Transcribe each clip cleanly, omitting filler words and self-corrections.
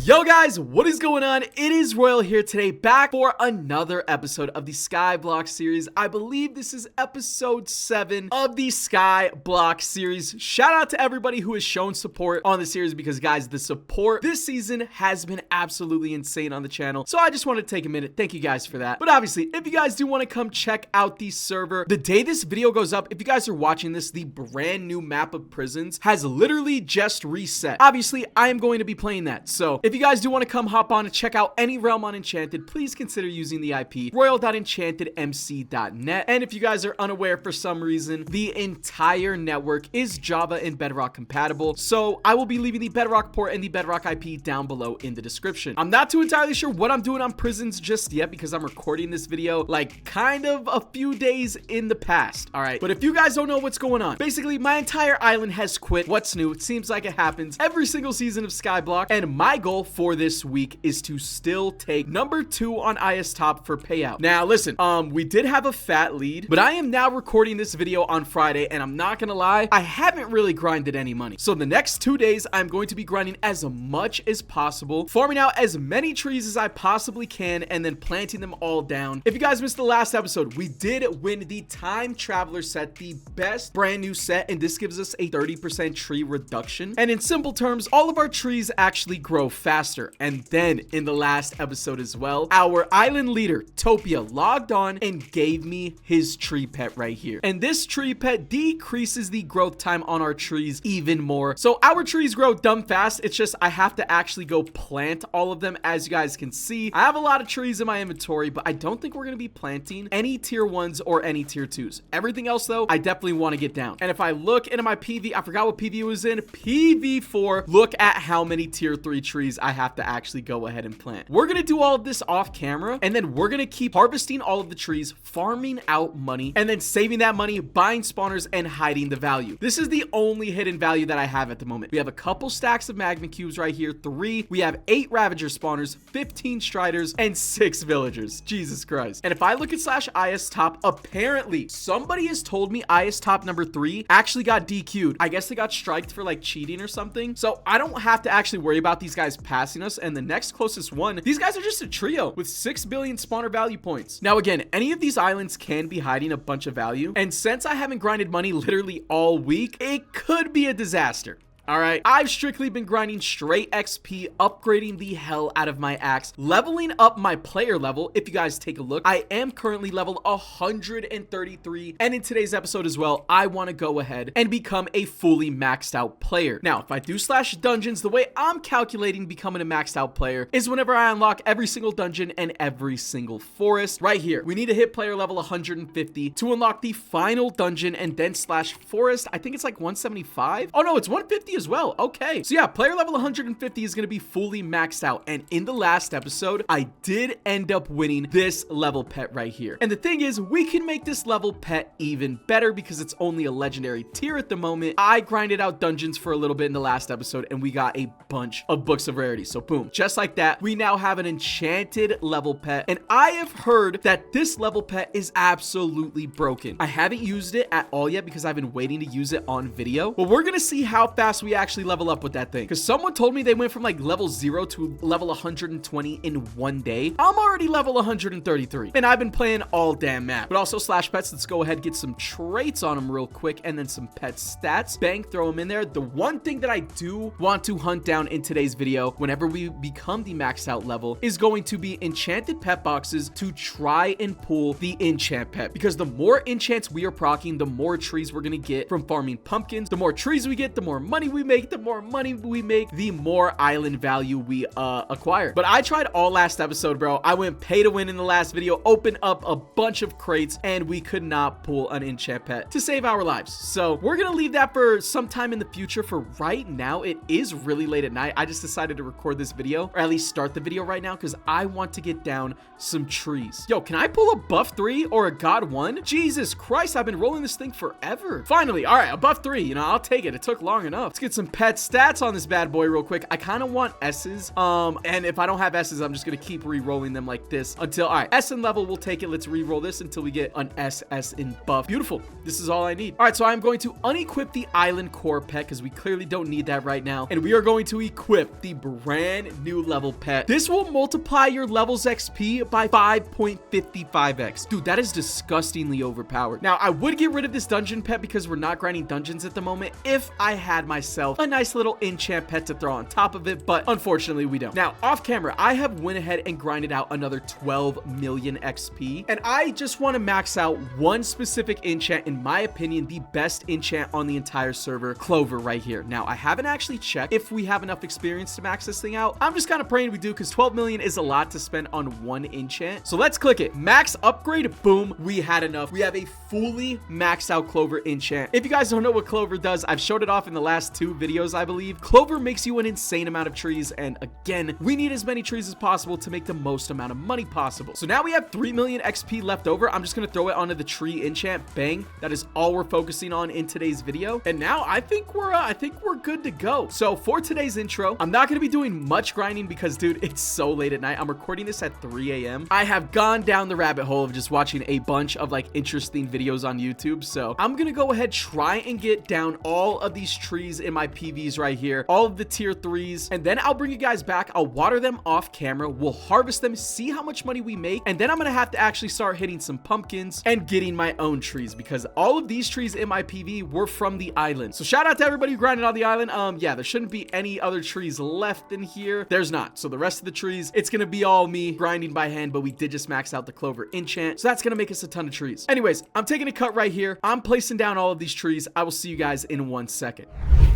Yo guys, what is going on? It is Royal here today, back for another episode of the Skyblock series. I believe this is episode 7 of the Skyblock series. Shout out to everybody who has shown support on the series because guys, the support this season has been absolutely insane on the channel. So I just want to take a minute. Thank you guys for that. But obviously, if you guys do want to come check out the server, the day this video goes up, if you guys are watching this, the brand new map of prisons has literally just reset. Obviously, I am going to be playing that. So if you guys do want to come hop on and check out any realm on Enchanted, please consider using the IP royal.enchantedmc.net. And if you guys are unaware for some reason, the entire network is Java and Bedrock compatible. So I will be leaving the Bedrock Port and the Bedrock IP down below in the description. I'm not too entirely sure what I'm doing on prisons just yet because I'm recording this video like kind of a few days in the past. All right. But if you guys don't know what's going on, basically my entire island has quit. What's new? It seems like it happens every single season of Skyblock. And my goal for this week is to still take number 2 on IS top for payout. Now listen, we did have a fat lead, but I am now recording this video on Friday and I'm not gonna lie, I haven't really grinded any money. So the next 2 days, I'm going to be grinding as much as possible, farming out as many trees as I possibly can, and then planting them all down. If you guys missed the last episode, we did win the Time Traveler set, the best brand new set, and this gives us a 30% tree reduction. And in simple terms, all of our trees actually grow faster. And then in the last episode as well, our island leader, Topia, logged on and gave me his tree pet right here. And this tree pet decreases the growth time on our trees even more. So our trees grow dumb fast. It's just I have to actually go plant all of them. As you guys can see, I have a lot of trees in my inventory, but I don't think we're going to be planting any tier 1s or any tier 2s. Everything else though, I definitely want to get down. And if I look into my PV, I forgot what PV was in, PV4, look at how many tier 3 trees I have to actually go ahead and plant. We're going to do all of this off camera, and then we're going to keep harvesting all of the trees, farming out money, and then saving that money, buying spawners, and hiding the value. This is the only hidden value that I have at the moment. We have a couple stacks of magma cubes right here, 3. We have 8 Ravager spawners, 15 Striders, and 6 villagers. Jesus Christ. And if I look at /IS top, apparently somebody has told me IS top number 3 actually got DQ'd. I guess they got striked for like cheating or something. So I don't have to actually worry about these guys passing us. And the next closest one, these guys are just a trio with 6 billion spawner value points. Now again, any of these islands can be hiding a bunch of value. And since I haven't grinded money literally all week, it could be a disaster. All right, I've strictly been grinding straight XP, upgrading the hell out of my axe, leveling up my player level. If you guys take a look, I am currently level 133. And in today's episode as well, I want to go ahead and become a fully maxed out player. Now, if I do / dungeons, the way I'm calculating becoming a maxed out player is whenever I unlock every single dungeon and every single forest. Right here, we need to hit player level 150 to unlock the final dungeon, and then / forest. I think it's like 175. Oh no, it's 150 as well. Okay, so yeah, player level 150 is going to be fully maxed out. And in the last episode, I did end up winning this level pet right here. And the thing is, we can make this level pet even better because it's only a legendary tier at the moment. I grinded out dungeons for a little bit in the last episode and we got a bunch of books of rarity. So boom, just like that, we now have an enchanted level pet. And I have heard that this level pet is absolutely broken. I haven't used it at all yet because I've been waiting to use it on video. But we're going to see how fast we actually level up with that thing, because someone told me they went from like level 0 to level 120 in 1 day. I'm already level 133 and I've been playing all damn map. But also /pets, let's go ahead, get some traits on them real quick, and then some pet stats, bang, throw them in there. The one thing that I do want to hunt down in today's video whenever we become the maxed out level is going to be enchanted pet boxes to try and pull the enchant pet, because the more enchants we are proccing, the more trees we're gonna get from farming pumpkins. The more trees we get, the more money we make. The more money we make, the more island value we acquire. But I tried all last episode, bro. I went pay to win in the last video, opened up a bunch of crates, and we could not pull an enchant pet to save our lives. So we're gonna leave that for some time in the future. For right now, it is really late at night. I just decided to record this video, or at least start the video right now, because I want to get down some trees. Yo, can I pull a buff 3 or a god 1? Jesus Christ, I've been rolling this thing forever. Finally, all right, a buff 3, you know, I'll take it. It took long enough. Let's get some pet stats on this bad boy real quick. I kind of want S's. And if I don't have S's, I'm just going to keep re-rolling them like this until, all right, S in level, we'll take it. Let's re-roll this until we get an SS in buff. Beautiful. This is all I need. All right, so I'm going to unequip the Island Core pet because we clearly don't need that right now. And we are going to equip the brand new level pet. This will multiply your levels XP by 5.55x. Dude, that is disgustingly overpowered. Now, I would get rid of this dungeon pet because we're not grinding dungeons at the moment if I had myself a nice little enchant pet to throw on top of it, but unfortunately we don't. Now, off camera, I have went ahead and grinded out another 12 million XP, and I just want to max out one specific enchant, in my opinion, the best enchant on the entire server, Clover right here. Now, I haven't actually checked if we have enough experience to max this thing out. I'm just kind of praying we do because 12 million is a lot to spend on one enchant. So let's click it. Max upgrade. Boom. We had enough. We have a fully maxed out Clover enchant. If you guys don't know what Clover does, I've showed it off in the last 2 videos, I believe. Clover makes you an insane amount of trees, and again, we need as many trees as possible to make the most amount of money possible. So now we have 3 million XP left over. I'm just going to throw it onto the tree enchant. Bang. That is all we're focusing on in today's video. And now I think we're good to go. So for today's intro, I'm not going to be doing much grinding because, dude, it's so late at night. I'm recording this at 3 a.m. I have gone down the rabbit hole of just watching a bunch of like interesting videos on YouTube. So I'm going to go ahead, try and get down all of these trees in my PVs right here, all of the tier 3s, and then I'll bring you guys back. I'll water them off camera. We'll harvest them, see how much money we make, and then I'm going to have to actually start hitting some pumpkins and getting my own trees because all of these trees in my PV were from the island. So shout out to everybody who grinded on the island. Yeah, there shouldn't be any other trees left in here. There's not. So the rest of the trees, it's going to be all me grinding by hand, but we did just max out the Clover enchant. So that's going to make us a ton of trees. Anyways, I'm taking a cut right here. I'm placing down all of these trees. I will see you guys in 1 second.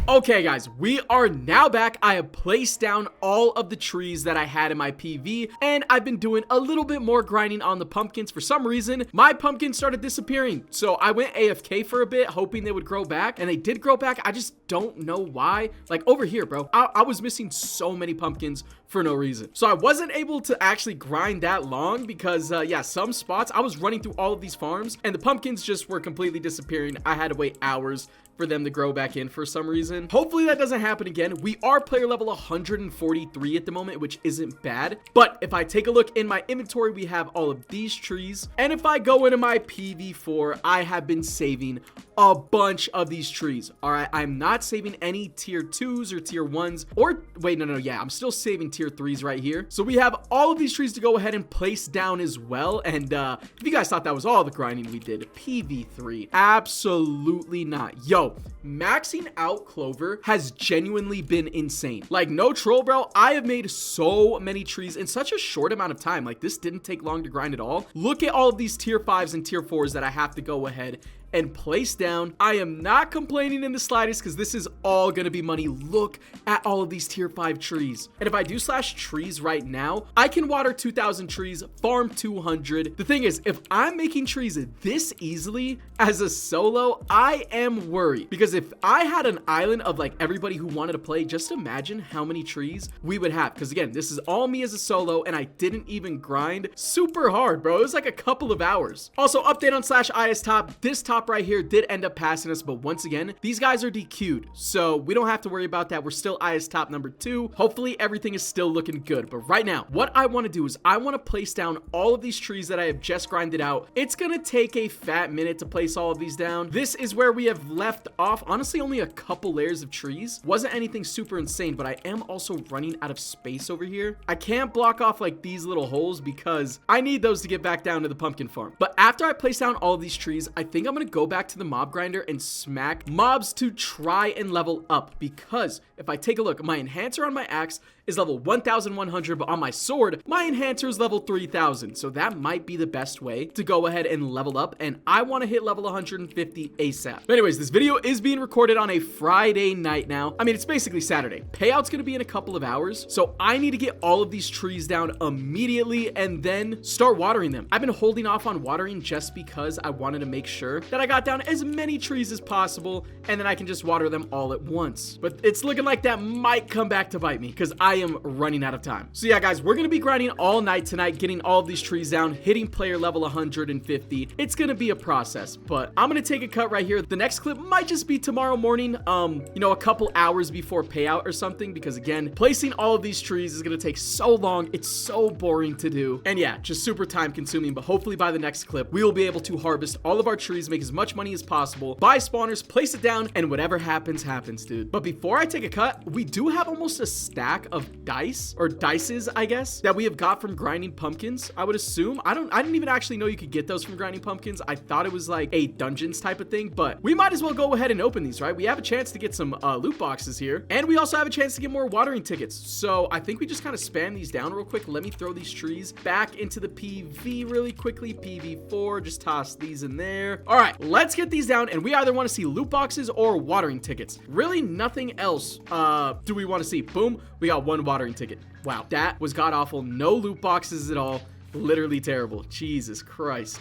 Okay, guys, we are now back. I have placed down all of the trees that I had in my PV, and I've been doing a little bit more grinding on the pumpkins. For some reason, my pumpkins started disappearing. So I went AFK for a bit, hoping they would grow back, and they did grow back. I just don't know why. Like over here, bro, I was missing so many pumpkins for no reason. So I wasn't able to actually grind that long because, yeah, some spots I was running through all of these farms, and the pumpkins just were completely disappearing. I had to wait hours for them to grow back in for some reason. Hopefully that doesn't happen again. We are player level 143 at the moment, which isn't bad. But if I take a look in my inventory, we have all of these trees. And if I go into my PV4, I have been saving a bunch of these trees. All right, I'm not saving any tier 2s or tier 1s, or wait, no, yeah, I'm still saving tier 3s right here. So we have all of these trees to go ahead and place down as well. And if you guys thought that was all the grinding we did, PV3, absolutely not. Yo, maxing out Clover has genuinely been insane. Like, no troll, bro. I have made so many trees in such a short amount of time. Like, this didn't take long to grind at all. Look at all of these tier 5s and tier 4s that I have to go ahead and place down. I am not complaining in the slightest because this is all going to be money. Look at all of these tier 5 trees. And if I do slash trees right now, I can water 2,000 trees, farm 200. The thing is, if I'm making trees this easily as a solo, I am worried because if I had an island of like everybody who wanted to play, just imagine how many trees we would have. Because again, this is all me as a solo and I didn't even grind super hard, bro. It was like a couple of hours. Also, update on slash IS top. This top right here did end up passing us, but once again, these guys are DQ'd, so we don't have to worry about that. We're still IS top number 2. Hopefully everything is still looking good, but right now, what I want to do is I want to place down all of these trees that I have just grinded out. It's gonna take a fat minute to place all of these down. This is where we have left off. Honestly, only a couple layers of trees. Wasn't anything super insane, but I am also running out of space over here. I can't block off like these little holes because I need those to get back down to the pumpkin farm. But after I place down all of these trees, I think I'm gonna go back to the mob grinder and smack mobs to try and level up, because if I take a look, my enhancer on my axe is level 1,100, but on my sword, my enhancer is level 3,000. So that might be the best way to go ahead and level up. And I want to hit level 150 ASAP. But anyways, this video is being recorded on a Friday night now. I mean, it's basically Saturday. Payout's going to be in a couple of hours. So I need to get all of these trees down immediately and then start watering them. I've been holding off on watering just because I wanted to make sure that that I got down as many trees as possible, and then I can just water them all at once. But it's looking like that might come back to bite me because I am running out of time. So yeah, guys, we're going to be grinding all night tonight, getting all of these trees down, hitting player level 150. It's going to be a process, but I'm going to take a cut right here. The next clip might just be tomorrow morning, you know, a couple hours before payout or something, because again, placing all of these trees is going to take so long. It's so boring to do. And yeah, just super time consuming, but hopefully by the next clip, we will be able to harvest all of our trees, make as much money as possible, buy spawners, place it down, and whatever happens, happens, dude. But before I take a cut, we do have almost a stack of dice, or dices, I guess, that we have got from grinding pumpkins, I would assume. I didn't even actually know you could get those from grinding pumpkins. I thought it was like a dungeons type of thing, but we might as well go ahead and open these, right? We have a chance to get some loot boxes here, and we also have a chance to get more watering tickets. So I think we just kind of spam these down real quick. Let me throw these trees back into the PV really quickly. PV4, just toss these in there. All right, let's get these down, and we either want to see loot boxes or watering tickets. Really nothing else do we want to see. Boom, we got one watering ticket. Wow, that was god awful. No loot boxes at all. Literally terrible. Jesus Christ.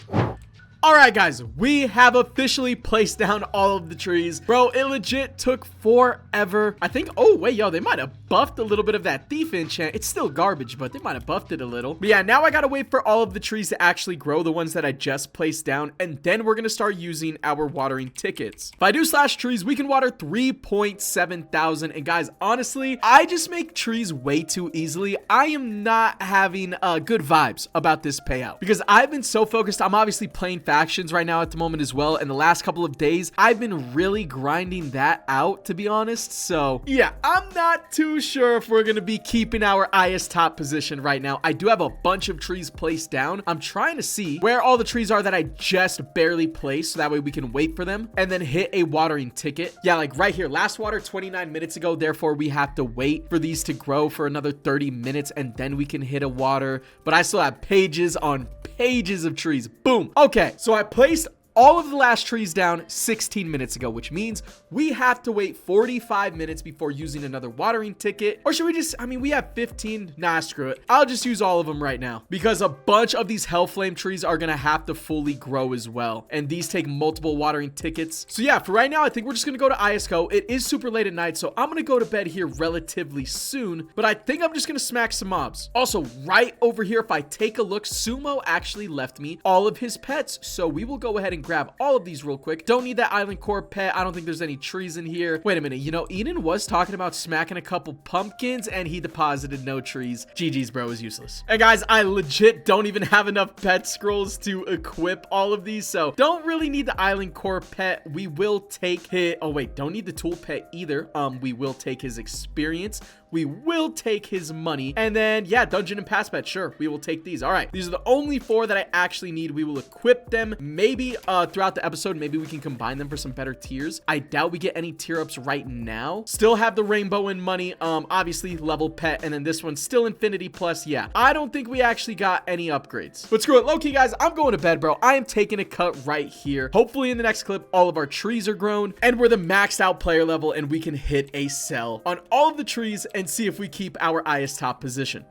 All right, guys, we have officially placed down all of the trees. Bro, it legit took forever. I think, oh, wait, yo, they might have buffed a little bit of that thief enchant. It's still garbage, but they might have buffed it a little. But yeah, now I gotta wait for all of the trees to actually grow, the ones that I just placed down, and then we're gonna start using our watering tickets. If I do slash trees, we can water 3.7 thousand. And guys, honestly, I just make trees way too easily. I am not having good vibes about this payout because I've been so focused. I'm obviously playing factions right now at the moment as well, and the last couple of days I've been really grinding that out, to be honest. So yeah, I'm not too sure if we're gonna be keeping our IS top position right now. I do have a bunch of trees placed down. I'm trying to see where all the trees are that I just barely placed, so that way we can wait for them and then hit a watering ticket. Yeah, like right here, last water 29 minutes ago, therefore we have to wait for these to grow for another 30 minutes and then we can hit a water. But I still have pages on pages of trees. Boom. Okay, so I placed all of the last trees down 16 minutes ago, which means we have to wait 45 minutes before using another watering ticket. Or should we just, I mean, we have 15. Nah, screw it. I'll just use all of them right now because a bunch of these Hellflame trees are going to have to fully grow as well. And these take multiple watering tickets. So yeah, for right now, I think we're just going to go to ISCO. It is super late at night, so I'm going to go to bed here relatively soon, but I think I'm just going to smack some mobs. Also, right over here, if I take a look, Sumo actually left me all of his pets. So we will go ahead and grab all of these real quick. Don't need that island core pet. I don't think there's any trees in here. Wait a minute. You know, Eden was talking about smacking a couple pumpkins and he deposited no trees. GG's, bro, is useless. And guys, I legit don't even have enough pet scrolls to equip all of these, so don't really need the island core pet. We will take his, oh wait, don't need the tool pet either. We will take his experience. We will take his money. And then, yeah, dungeon and pass pet. Sure, we will take these. All right, these are the only 4 that I actually need. We will equip them maybe throughout the episode. Maybe we can combine them for some better tiers. I doubt we get any tier ups right now. Still have the rainbow and money. Obviously level pet. And then this one's still infinity plus. Yeah, I don't think we actually got any upgrades. But screw it. Low-key, guys, I'm going to bed, bro. I am taking a cut right here. Hopefully in the next clip, all of our trees are grown and we're the maxed out player level and we can hit a sell on all of the trees and see if we keep our IS top position.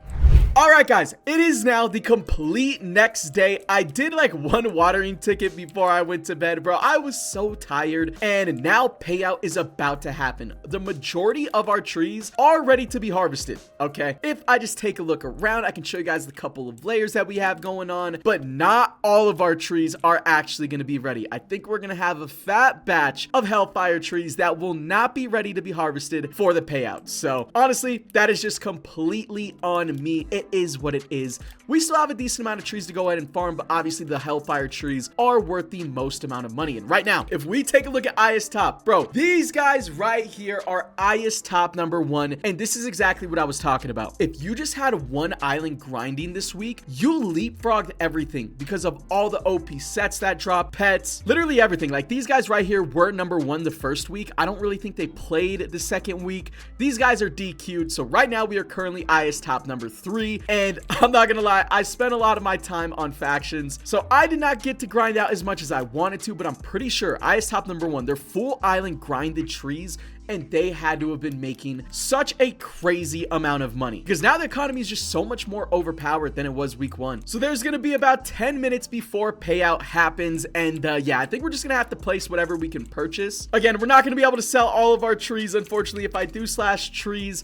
All right, guys, it is now the complete next day. I did like one watering ticket before I went to bed, bro. I was so tired, and now payout is about to happen. The majority of our trees are ready to be harvested, okay? If I just take a look around, I can show you guys the couple of layers that we have going on, but not all of our trees are actually going to be ready. I think we're going to have a fat batch of Hellfire trees that will not be ready to be harvested for the payout. So honestly, that is just completely on me. It is what it is. We still have a decent amount of trees to go ahead and farm, but obviously the Hellfire trees are worth the most amount of money. And right now, if we take a look at IS top, bro, these guys right here are IS top number 1. And this is exactly what I was talking about. If you just had one island grinding this week, you leapfrogged everything because of all the OP sets that drop, pets, literally everything. Like these guys right here were number 1 the first week. I don't really think they played the second week. These guys are DQ'd. So right now we are currently IS top number 3. And I'm not gonna lie, I spent a lot of my time on factions, so I did not get to grind out as much as I wanted to, but I'm pretty sure IS top number 1, their full island grinded trees and they had to have been making such a crazy amount of money because now the economy is just so much more overpowered than it was week 1. So there's going to be about 10 minutes before payout happens, and yeah, I think we're just going to have to place whatever we can purchase. Again, we're not going to be able to sell all of our trees, unfortunately. If I do slash trees,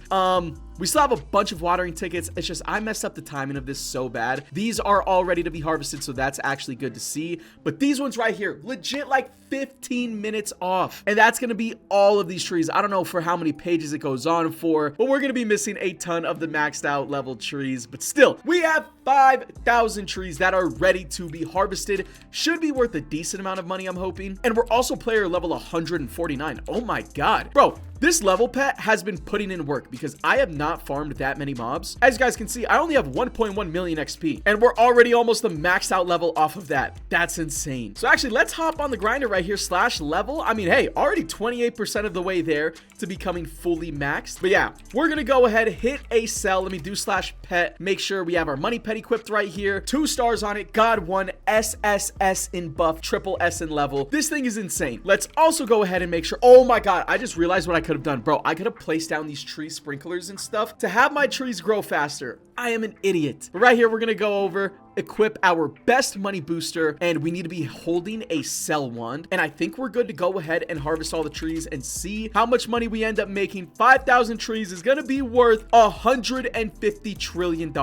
we still have a bunch of watering tickets. It's just I messed up the timing of this so bad. These are all ready to be harvested, so that's actually good to see. But these ones right here, legit like 15 minutes off. And that's going to be all of these trees. I don't know for how many pages it goes on for, but we're going to be missing a ton of the maxed out level trees. But still, we have 5,000 trees that are ready to be harvested. Should be worth a decent amount of money, I'm hoping. And we're also player level 149. Oh my God. Bro, this level pet has been putting in work because I have not farmed that many mobs. As you guys can see, I only have 1.1 million XP and we're already almost the maxed out level off of that. That's insane. So actually, let's hop on the grinder right here, slash level. I mean, hey, already 28% of the way there to becoming fully maxed. But yeah, we're going to go ahead, hit a sell. Let me do slash pet. Make sure we have our money pet equipped right here. 2 stars on it. God 1, SSS in buff, triple S in level. This thing is insane. Let's also go ahead and make sure. Oh my God, I just realized what I could have done. Bro, I could have placed down these tree sprinklers and stuff to have my trees grow faster. I am an idiot. But right here, we're going to go over, equip our best money booster, and we need to be holding a sell wand. And I think we're good to go ahead and harvest all the trees and see how much money we end up making. 5,000 trees is going to be worth $150 trillion.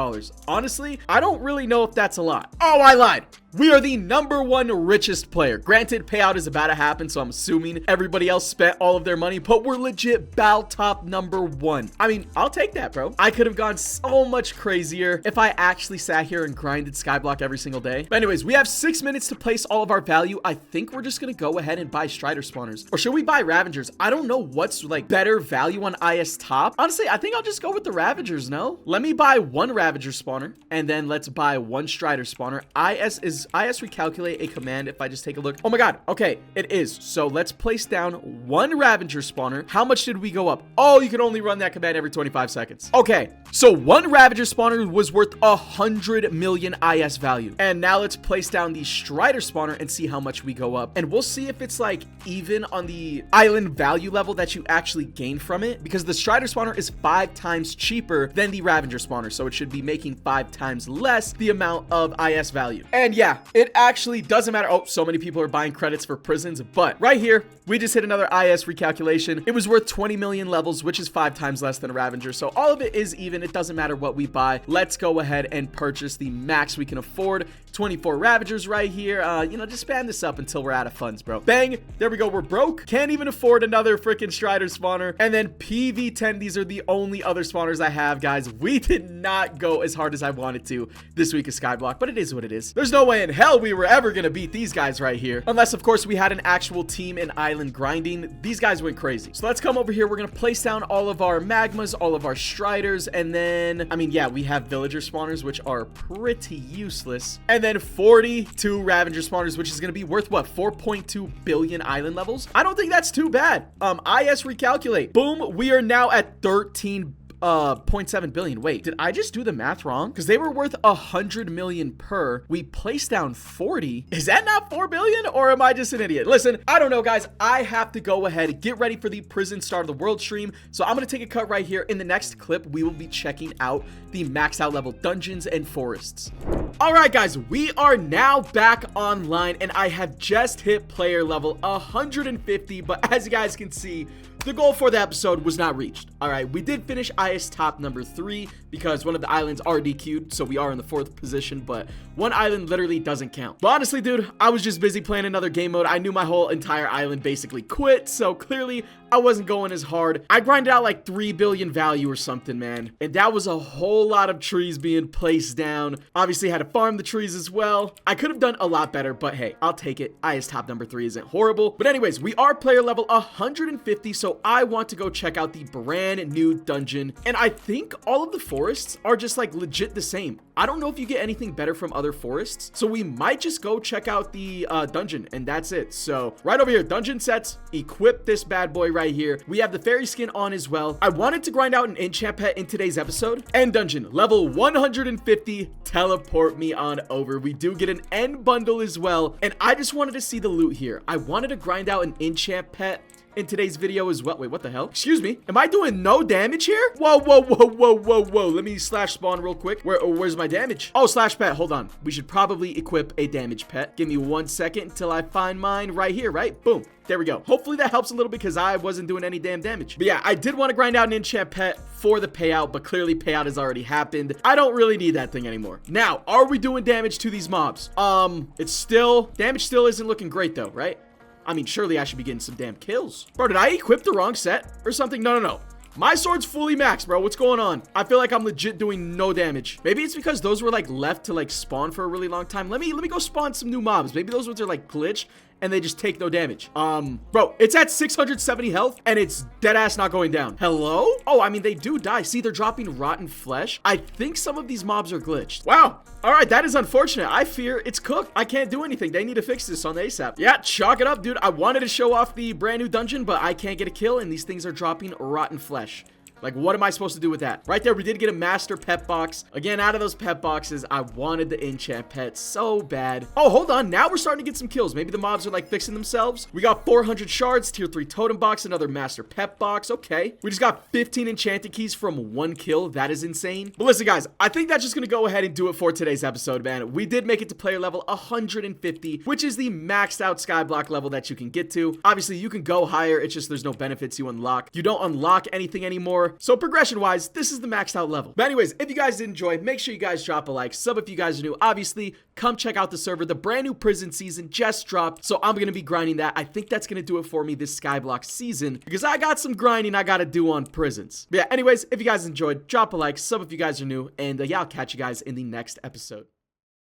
Honestly, I don't really know if that's a lot. Oh, I lied. We are the #1 richest player. Granted, payout is about to happen, so I'm assuming everybody else spent all of their money, but we're legit bow top #1. I mean, I'll take that, bro. I could have gone so much crazier if I actually sat here and grinded Skyblock every single day. But anyways, we have 6 minutes to place all of our value. I think we're just gonna go ahead and buy Strider spawners. Or should we buy Ravagers? I don't know what's like better value on IS top. Honestly, I think I'll just go with the Ravagers, no? Let me buy 1 Ravager spawner, and then let's buy 1 Strider spawner. IS recalculate a command if I just take a look? Oh my God. Okay, it is. So let's place down 1 Ravager spawner. How much did we go up? Oh, you can only run that command every 25 seconds. Okay, so 1 Ravager spawner was worth 100 million IS value. And now let's place down the Strider spawner and see how much we go up. And we'll see if it's like even on the island value level that you actually gain from it, because the Strider spawner is 5 times cheaper than the Ravager spawner. So it should be making 5 times less the amount of IS value. And yeah, it actually doesn't matter. Oh, so many people are buying credits for prisons, but right here, we just hit another IS recalculation. It was worth 20 million levels, which is 5 times less than a Ravager. So all of it is even. It doesn't matter what we buy. Let's go ahead and purchase the max we can afford. 24 Ravagers right here. You know, just spam this up until we're out of funds, bro. Bang. There we go. We're broke. Can't even afford another freaking Strider spawner. And then PV10. These are the only other spawners I have, guys. We did not go as hard as I wanted to this week of Skyblock, but it is what it is. There's no way in hell we were ever going to beat these guys right here. Unless, of course, we had an actual team in island grinding. These guys went crazy. So let's come over here. We're going to place down all of our magmas, all of our Striders, and then, I mean, yeah, we have villager spawners, which are pretty useless. And then 42 Ravager spawners, which is going to be worth, what, 4.2 billion island levels? I don't think that's too bad. IS recalculate. Boom. We are now at 0.7 billion. Wait, did I just do the math wrong? Because they were worth 100 million per. We placed down 40. Is that not 4 billion, or am I just an idiot? Listen, I don't know, guys. I have to go ahead and get ready for the prison start of the world stream. So I'm going to take a cut right here. In the next clip, we will be checking out the maxed out level dungeons and forests. All right, guys, we are now back online, and I have just hit player level 150. But as you guys can see, the goal for the episode was not reached. All right, we did finish IS top #3 because one of the islands are DQ'd, so we are in the 4th position, but one island literally doesn't count. But honestly, dude, I was just busy playing another game mode. I knew my whole entire island basically quit, so clearly I wasn't going as hard. I grinded out like 3 billion value or something, man. And that was a whole lot of trees being placed down. Obviously, had to farm the trees as well. I could have done a lot better, but hey, I'll take it. IS top #3 isn't horrible. But anyways, we are player level 150, so I want to go check out the brand new dungeon. And I think all of the forests are just like legit the same. I don't know if you get anything better from other forests, so we might just go check out the dungeon, and that's it. So right over here, dungeon sets, equip this bad boy right here. We have the fairy skin on as well. I wanted to grind out an enchant pet in today's episode. End dungeon, level 150, teleport me on over. We do get an end bundle as well, and I just wanted to see the loot here. I wanted to grind out an enchant pet in today's video as well. Wait, what the hell? Excuse me. Am I doing no damage here? Whoa, whoa, whoa, whoa, whoa, whoa. Let me slash spawn real quick. Where's my damage? Oh, slash pet. Hold on. We should probably equip a damage pet. Give me 1 second until I find mine right here, right? Boom. There we go. Hopefully that helps a little because I wasn't doing any damn damage. But yeah, I did want to grind out an enchant pet for the payout, but clearly payout has already happened. I don't really need that thing anymore. Now, are we doing damage to these mobs? Damage still isn't looking great though, right? I mean, surely I should be getting some damn kills. Bro, did I equip the wrong set or something? No. My sword's fully maxed, bro. What's going on? I feel like I'm legit doing no damage. Maybe it's because those were like left to like spawn for a really long time. Let me go spawn some new mobs. Maybe those ones are like glitched and they just take no damage. Bro, it's at 670 health and it's dead ass not going down. Hello? Oh, I mean, they do die. See, they're dropping rotten flesh. I think some of these mobs are glitched. Wow. All right, that is unfortunate. I fear it's cooked. I can't do anything. They need to fix this on the ASAP. Yeah, chalk it up, dude. I wanted to show off the brand new dungeon, but I can't get a kill and these things are dropping rotten flesh. Like, what am I supposed to do with that? Right there, we did get a master pet box. Again, out of those pet boxes, I wanted the enchant pet so bad. Oh, hold on. Now we're starting to get some kills. Maybe the mobs are, like, fixing themselves. We got 400 shards, tier 3 totem box, another master pet box. Okay. We just got 15 enchanted keys from 1 kill. That is insane. But listen, guys, I think that's just going to go ahead and do it for today's episode, man. We did make it to player level 150, which is the maxed out Skyblock level that you can get to. Obviously, you can go higher. It's just there's no benefits you unlock. You don't unlock anything anymore. So progression wise, this is the maxed out level. But anyways, if you guys did enjoy, make sure you guys drop a like, sub if you guys are new. Obviously, come check out the server. The brand new prison season just dropped, so I'm gonna be grinding that. I think that's gonna do it for me this Skyblock season because I got some grinding I gotta do on prisons. But yeah, anyways, if you guys enjoyed, drop a like, sub if you guys are new, and yeah, I'll catch you guys in the next episode.